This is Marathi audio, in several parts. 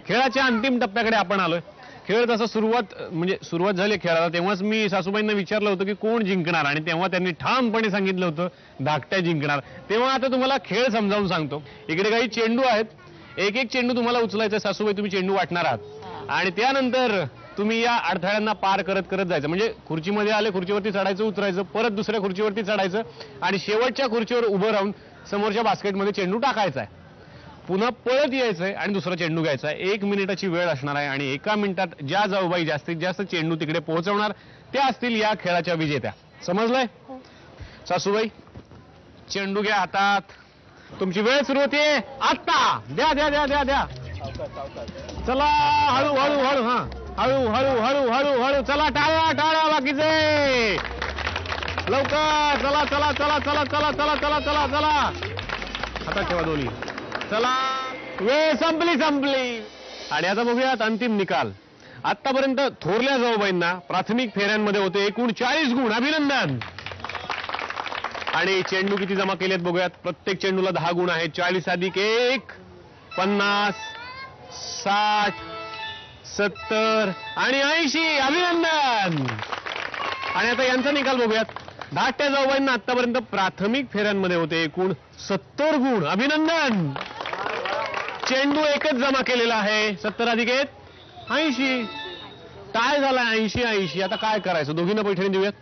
खेळाच्या अंतिम टप्प्याकडे आपण आलोय. खेळ तसा सुरुवात झाली खेळाला तेव्हाच मी सासूबाईंना विचारलं होतं की कोण जिंकणार आणि तेव्हा त्यांनी ठामपणे सांगितलं होतं धाकट्या जिंकणार. तेव्हा आता तुम्हाला खेळ समजावून सांगतो. इकडे काही चेंडू आहेत. एक एक चेंडू तुम्हाला उचलायचा. सासूबाई तुम्ही चेंडू वाटणार आहात आणि त्यानंतर तुम्ही या अडथळ्यांना पार करत करत जायचं. म्हणजे खुर्चीमध्ये आले, खुर्चीवरती चढायचं, उतरायचं, परत दुसऱ्या खुर्चीवरती चढायचं आणि शेवटच्या खुर्चीवर उभं राहून समोरच्या बास्केटमध्ये चेंडू टाकायचा आहे. पुन्हा पळत यायचंय आणि दुसरा चेंडू घ्यायचा आहे. 1 मिनिटाची वेळ असणार आहे आणि 1 मिनिटात ज्या जाऊबाई जास्तीत जास्त चेंडू तिकडे पोहोचवणार त्या असतील या खेळाच्या विजेत्या. समजलंय? सासूबाई चेंडू घ्या हातात. तुमची वेळ सुरू होते आता. द्या द्या द्या द्या द्या. चला हळू हळू हळू. हा हळू हळू हळू हळू हळू. चला टाळ्या टाळ्या बाकीचे लवकर. चला चला चला चला चला चला चला चला चला. हातात ठेवा दोन्ही. चला वेळ संपली. आणि आता बघूयात अंतिम निकाल. आतापर्यंत थोरल्या जाऊबाईंना प्राथमिक फेऱ्यांमध्ये होते एकूण 40 गुण. अभिनंदन. आणि चेंडू किती जमा केलेत बघूयात. प्रत्येक चेंडूला 10 गुण आहेत. 40 अधिक 1 50 60 70 आणि 80. अभिनंदन. आणि आता यांचा निकाल बघूयात. धाकट्या जाऊबाईंना आतापर्यंत प्राथमिक फेऱ्यांमध्ये होते एकूण 70 गुण. अभिनंदन. चेंडू एकच जमा केलेला आहे. 70 अधिक 1 80. काय झाला 80. आता काय करायचं? दोघींना पैठणी देऊयात.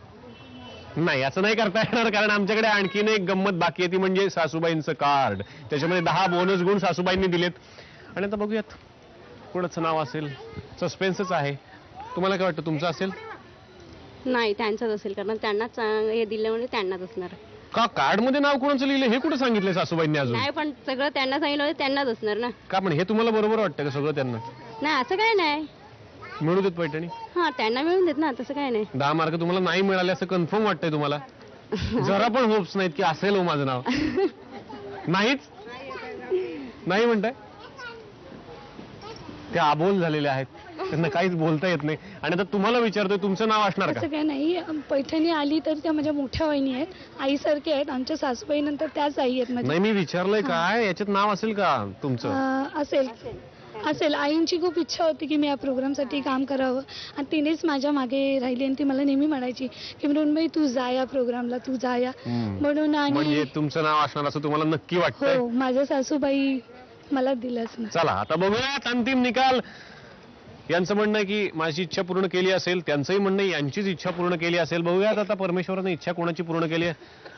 नाही असं नाही करता येणार कारण आमच्याकडे आणखीन एक गंमत बाकी आहे ती म्हणजे सासूबाईंचं कार्ड. त्याच्यामध्ये 10 बोनस गुण सासूबाईंनी दिलेत. आणि आता बघूयात कोणाचं नाव असेल. सस्पेन्सच आहे. तुम्हाला काय वाटतं तुमचं असेल? नाही त्यांचंच असेल कारण त्यांनाच हे दिलं म्हणजे त्यांनाच असणार. का कार्ड मध्ये नाव कोणाचं लिहिलं हे कुठं सांगितलंय सासूबाईंनी अजून? नाही पण सगळं त्यांना सांगितलं म्हणजे त्यांनाच असणार ना. का पण हे तुम्हाला बरोबर वाटतं का सगळं त्यांना? नाही असं काय नाही. मिळू देत पैठणी. हा त्यांना मिळून देत ना. तसं काय नाही. 10 मार्क तुम्हाला नाही मिळाले असं कन्फर्म वाटतंय तुम्हाला? जरा पण होप्स नाहीत की असेल हो माझं नाव? नाहीच. नाही म्हणताय? ते अबोल झालेले आहेत. त्यांना काहीच बोलता येत नाही. आणि आता तुम्हाला विचारतोय तुमचं नाव असणार का? असं काय नाही. पैठणी आली तर त्या माझ्या मोठ्या वहिनी आहेत. आईसारखे आहेत. आमच्या सासूबाई नंतर त्याच आई आहेत माझ्या. नाही मी विचारलंय काय याच्यात नाव असेल का तुमचं? असेल. आईंची खूप इच्छा होती की मी या प्रोग्रामसाठी काम करावं आणि तिनेच माझ्या मागे राहिली आणि ती मला नेहमी म्हणायची की मृण्मयी तू जा या प्रोग्रामला, तू जा या म्हणून. आणि म्हणजे तुमचं नाव असणार असं तुम्हाला नक्की वाटतं? हो माझ्या सासूबाई मला दिलंच ना. चला आता बघूयात अंतिम निकाल. यांचं म्हणणं आहे की माझी इच्छा पूर्ण केली असेल. त्यांचंही म्हणणं यांचीच इच्छा पूर्ण केली असेल. बघूयात आता परमेश्वराने इच्छा कोणाची पूर्ण केली आहे.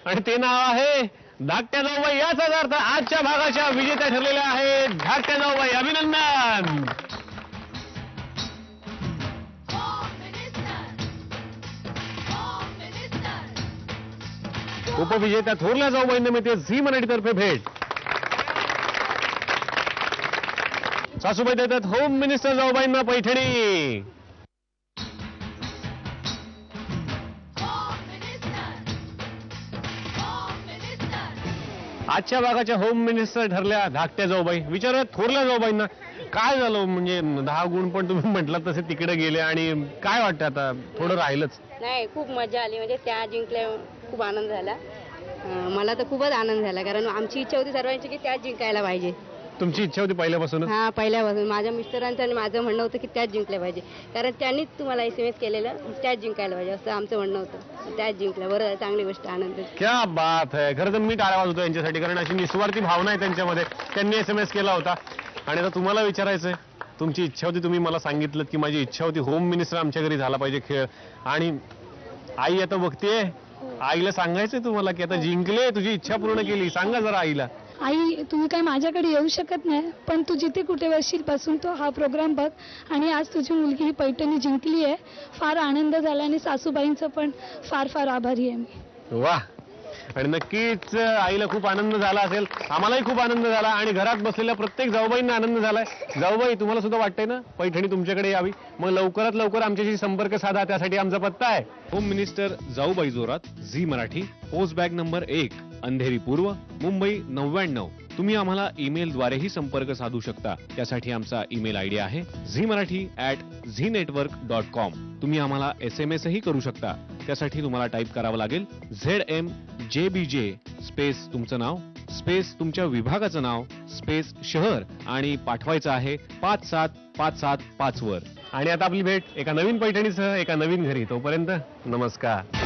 आणि ते नाव आहे धाकट्या जाऊबाई. याचाच अर्थ आजच्या भागाच्या विजेत्या ठरलेल्या आहेत धाकट्या जाऊबाई. अभिनंदन. उपविजेत्या थोरल्या जाऊबाईंना मिळते झी मराठीतर्फे भेट. सासूबाई देतात होम मिनिस्टर जाऊबाईंना पैठणी. आजच्या भागाच्या होम मिनिस्टर ठरल्या धाकट्या जाऊबाई. विचारूयात थोरल्या जाऊबाईंना काय झालं. म्हणजे 10 गुण पण तुम्ही म्हटलात तसे तिकडे गेले आणि काय वाटतं आता थोडं राहिलंच? नाही खूप मजा आली. म्हणजे त्या जिंकल्या खूप आनंद झाला. मला तर खूपच आनंद झाला कारण आमची इच्छा होती सर्वांची की त्याच जिंकायला पाहिजे. तुमची इच्छा होती पहिल्यापासून? हा पहिल्यापासून माझ्या मिस्टरांचं आणि माझं म्हणणं होतं की त्याच जिंकल्या पाहिजे कारण त्यांनीच तुम्हाला SMS केलेलं त्याच जिंकायला पाहिजे असं आमचं म्हणणं होतं. त्याच जिंकल्या. बरं चांगली गोष्ट. आनंद. क्या बात है. खरं तर मी टाळ्या वाजवतो यांच्यासाठी कारण अशी निस्वार्थी भावना आहे त्यांच्यामध्ये. त्यांनी SMS केला होता. आणि आता तुम्हाला विचारायचंय तुमची इच्छा होती. तुम्ही मला सांगितलं की माझी इच्छा होती होम मिनिस्टर आमच्या घरी झाला पाहिजे खेळ. आणि आई आता बघतेय. आईला सांगायचंय तुम्हाला की आता जिंकले तुझी इच्छा पूर्ण केली. सांगा जरा आईला. आई तुम्ही काय माझ्याकडे येऊ शकत नाही पण तू जिथे कुठे बसशील पासून तो हा प्रोग्राम बघ. आणि आज तुझी मुलगी ही पैठणी जिंकली आहे. फार आनंद झाला आणि सासूबाईंचं पण फार फार आभारी आहे मी. वा. आणि नक्कीच आईला खूप आनंद झाला असेल. आम्हालाही खूप आनंद झाला आणि घरात बसलेल्या प्रत्येक जाऊबाईंना आनंद झालाय. जाऊबाई तुम्हाला सुद्धा वाटतंय ना पैठणी तुमच्याकडे यावी? मग लवकरात लवकर आमच्याशी संपर्क साधा. त्यासाठी आमचा पत्ता आहे home minister Jaubai Jorat, Zee Marathi, post bag number 1, Andheri पूर्व, मुंबई 99. तुम्ही आम्हाला ईमेलद्वारेही संपर्क साधू शकता. त्यासाठी आमचा ईमेल आयडी आहे zmarathi@znetwork.com. तुम्ही आम्हाला SMS ही करू शकता. त्यासाठी तुम्हाला टाईप करावं लागेल ZMJBJ स्पेस तुमचं नाव स्पेस तुमच्या विभागाचं नाव स्पेस शहर आणि पाठवायचं आहे 57575 वर. आणि आता आपली भेट एका नवीन पैठणीसह एका नवीन घरी. तोपर्यंत नमस्कार.